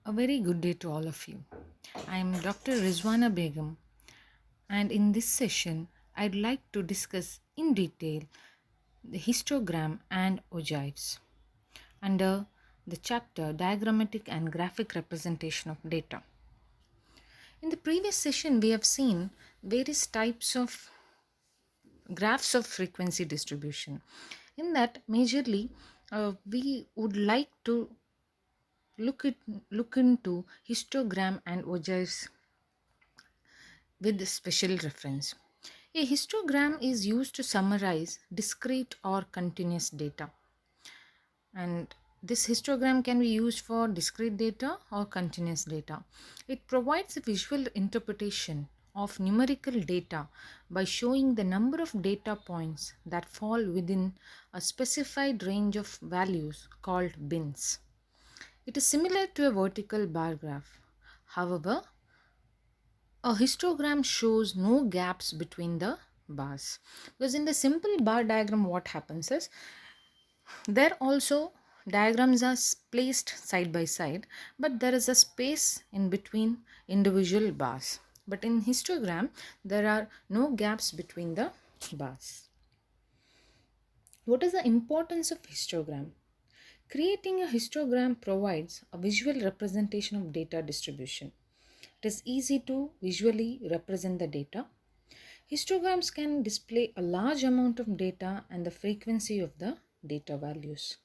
A very good day to all of you. I am Dr. Rizwana Begum, and in this session, I'd like to discuss in detail the histogram and ogives under the chapter Diagrammatic and Graphic Representation of Data. In the previous session, we have seen various types of graphs of frequency distribution. In that, majorly, we would like to look into histogram and ogives with special reference. A histogram is used to summarize discrete or continuous data, and this histogram can be used for discrete data or continuous data. It provides a visual interpretation of numerical data by showing the number of data points that fall within a specified range of values called bins. It is similar to a vertical bar graph. However, a histogram shows no gaps between the bars, because in the simple bar diagram what happens is there also diagrams are placed side by side, but there is a space in between individual bars. But in histogram there are no gaps between the bars. What is the importance of histogram? Creating a histogram provides a visual representation of data distribution. It is easy to visually represent the data. Histograms can display a large amount of data and the frequency of the data values.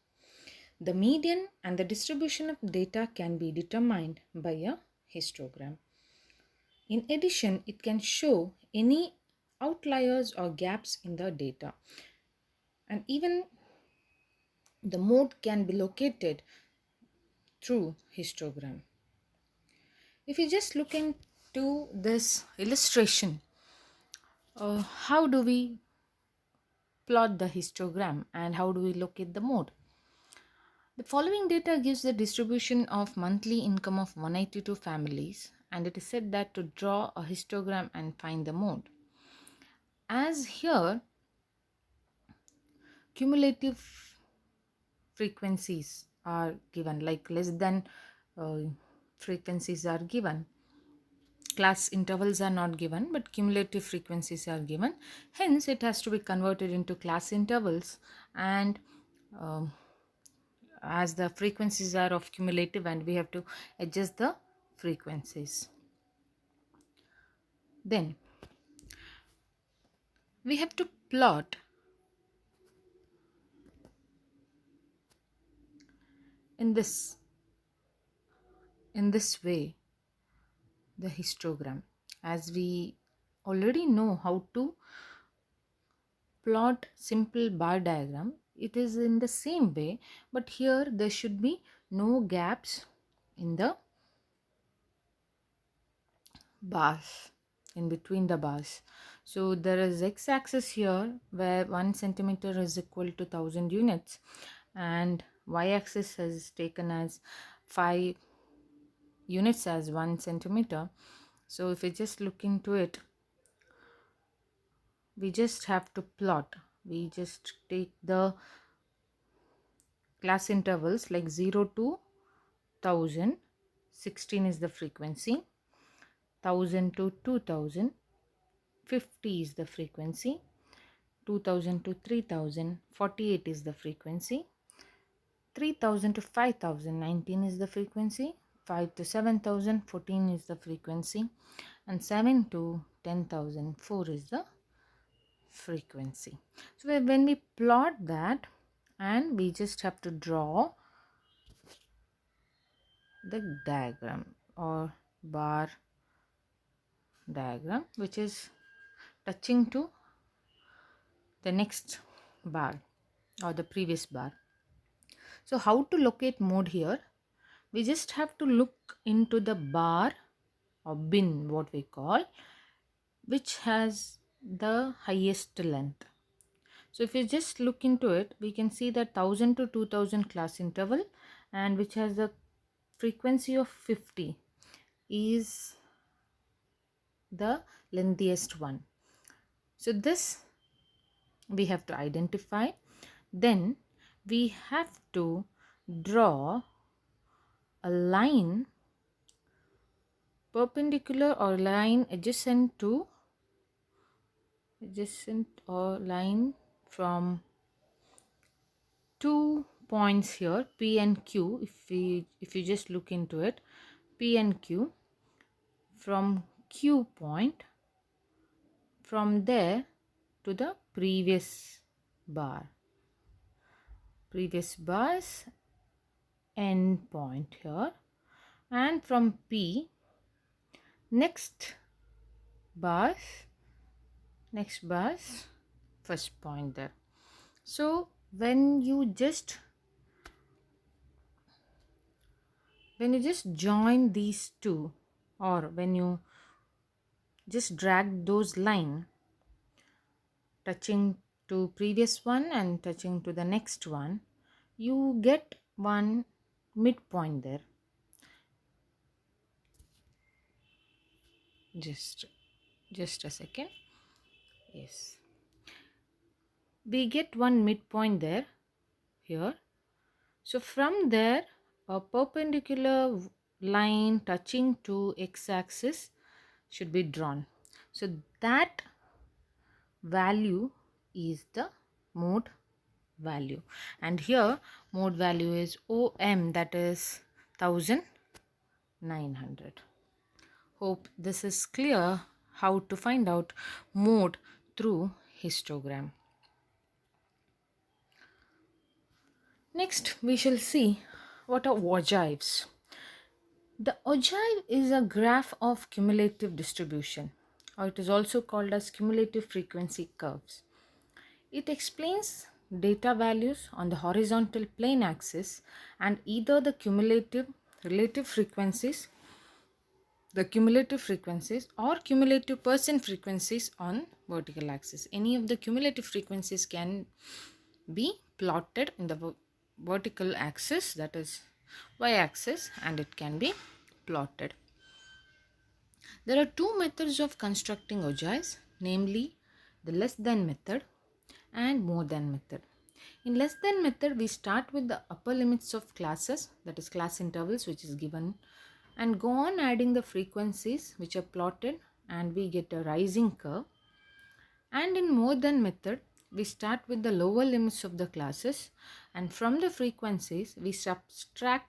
The median and the distribution of data can be determined by a histogram. In addition, it can show any outliers or gaps in the data. And even the mode can be located through histogram. If you just look into this illustration, how do we plot the histogram and how do we locate the mode? The following data gives the distribution of monthly income of 182 families, and it is said that to draw a histogram and find the mode. As here, cumulative frequencies are given, like less than frequencies are given. Class intervals are not given, but cumulative frequencies are given. Hence, it has to be converted into class intervals, and as the frequencies are of cumulative, and we have to adjust the frequencies. Then we have to plot in this way the histogram, as we already know how to plot simple bar diagram. It is in the same way, but here there should be no gaps in the bars, in between the bars. So there is x-axis here where 1 centimeter is equal to 1000 units, and y-axis is taken as 5 units as 1 centimeter. So if we just look into it, we just have to plot. We just take the class intervals like 0 to 1000, 16 is the frequency, 1000 to 2000, 50 is the frequency, 2000 to 3000, 48 is the frequency, 3000 to 5000, 19 is the frequency, 5 to 7000, 14 is the frequency, and 7 to 10,000, 4 is the frequency. So when we plot that, and we just have to draw the diagram or bar diagram, which is touching to the next bar or the previous bar. So how to locate mode here? We just have to look into the bar or bin, what we call, which has the highest length. So if you just look into it, we can see that 1000 to 2000 class interval, and which has the frequency of 50 is the lengthiest one. So this we have to identify. Then we have to draw a line perpendicular or line adjacent or line from 2 points here, P and Q. If you just look into it, P and Q, from Q point, from there to the previous bar's end point here, and from P, next bar's first point there. So when you just join these two, or when you just drag those line touching to previous one and touching to the next one, you get one midpoint there. Just a second. Yes, we get one midpoint there here. So from there, a perpendicular line touching to x-axis should be drawn. So that value is the mode value, and here mode value is OM, that is 1900. Hope this is clear how to find out mode through histogram. Next, we shall see what are ogives. The ogive is a graph of cumulative distribution, or it is also called as cumulative frequency curves. It explains data values on the horizontal plane axis and either the cumulative frequencies or cumulative percent frequencies on vertical axis. Any of the cumulative frequencies can be plotted in the vertical axis, that is y-axis, and it can be plotted. There are two methods of constructing ogives, namely the less than method and more than method. In less than method, we start with the upper limits of classes, that is class intervals, which is given, and go on adding the frequencies which are plotted, and we get a rising curve. And in more than method, we start with the lower limits of the classes, and from the frequencies we subtract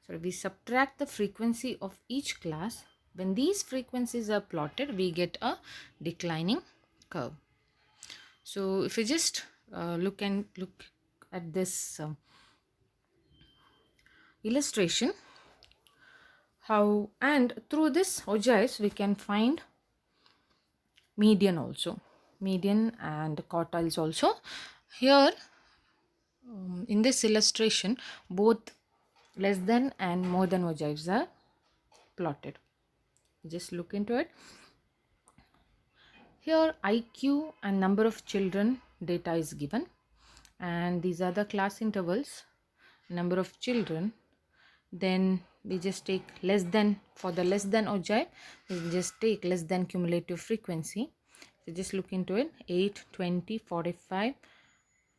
the frequency of each class. When these frequencies are plotted, we get a declining curve. So if you just look at this illustration, how, and through this ogives we can find median and quartiles also. Here in this illustration, both less than and more than ogives are plotted. Just look into it. Here IQ and number of children data is given, and these are the class intervals, number of children. Then we just take less than, for the less than ogive, we just take less than cumulative frequency. So just look into it, 8, 20, 45,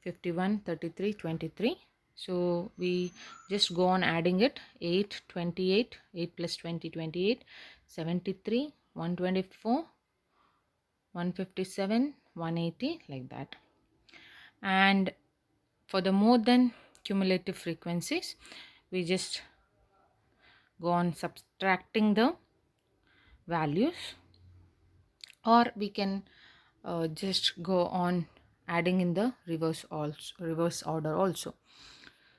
51, 33, 23. So we just go on adding it, 8, 28, 8 plus 20, 28, 73, 124, 157, 180, like that. And for the more than cumulative frequencies, we just go on subtracting the values, or we can just go on adding in the reverse order also.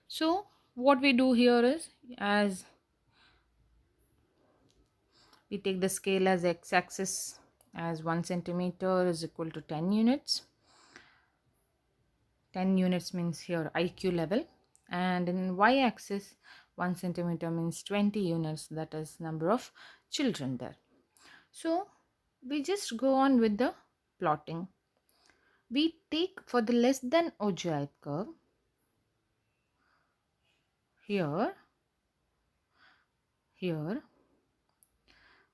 So what we do here is, as we take the scale as x-axis as 1 centimeter is equal to 10 units. 10 units means here IQ level, and in y-axis 1 centimeter means 20 units, that is number of children there. So we just go on with the plotting. We take for the less than ogive curve, here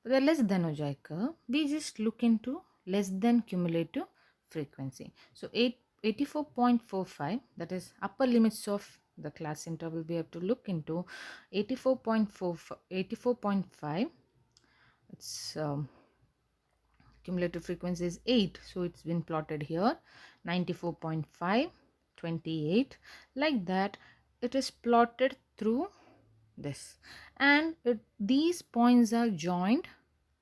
for the less than ogive curve, we just look into less than cumulative frequency. So 84.45, that is upper limits of the class interval, we have to look into 84.5 Its cumulative frequency is 8, so it's been plotted here. 94.5, 28, like that it is plotted through this, and these points are joined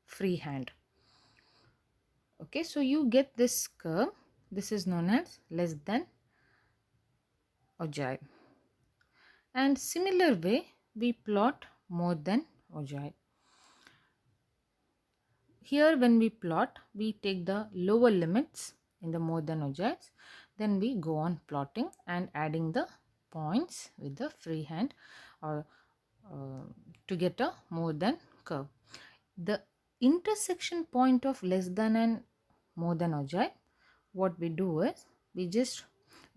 freehand. Okay, so you get this curve. This is known as less than ogive, and similar way we plot more than ogive. Here when we plot, we take the lower limits in the more than ogives, then we go on plotting and adding the points with the freehand or to get a more than curve. The intersection point of less than and more than ogive, what we do is we just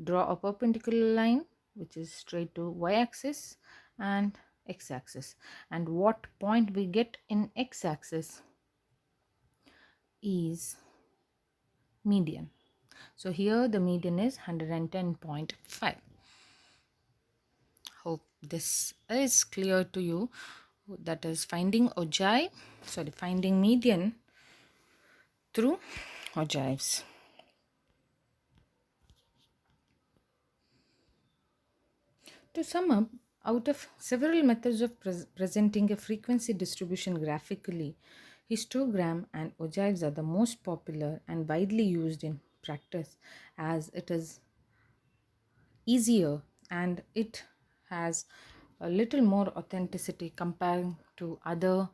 draw a perpendicular line which is straight to y-axis and x-axis, and what point we get in x-axis is median. So here the median is 110.5. Hope this is clear to you. That is finding median through ogives. To sum up, out of several methods of presenting a frequency distribution graphically, histogram and ogives are the most popular and widely used in practice, as it is easier and it has a little more authenticity compared to other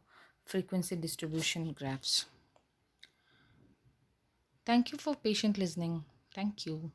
frequency distribution graphs. Thank you for patient listening. Thank you.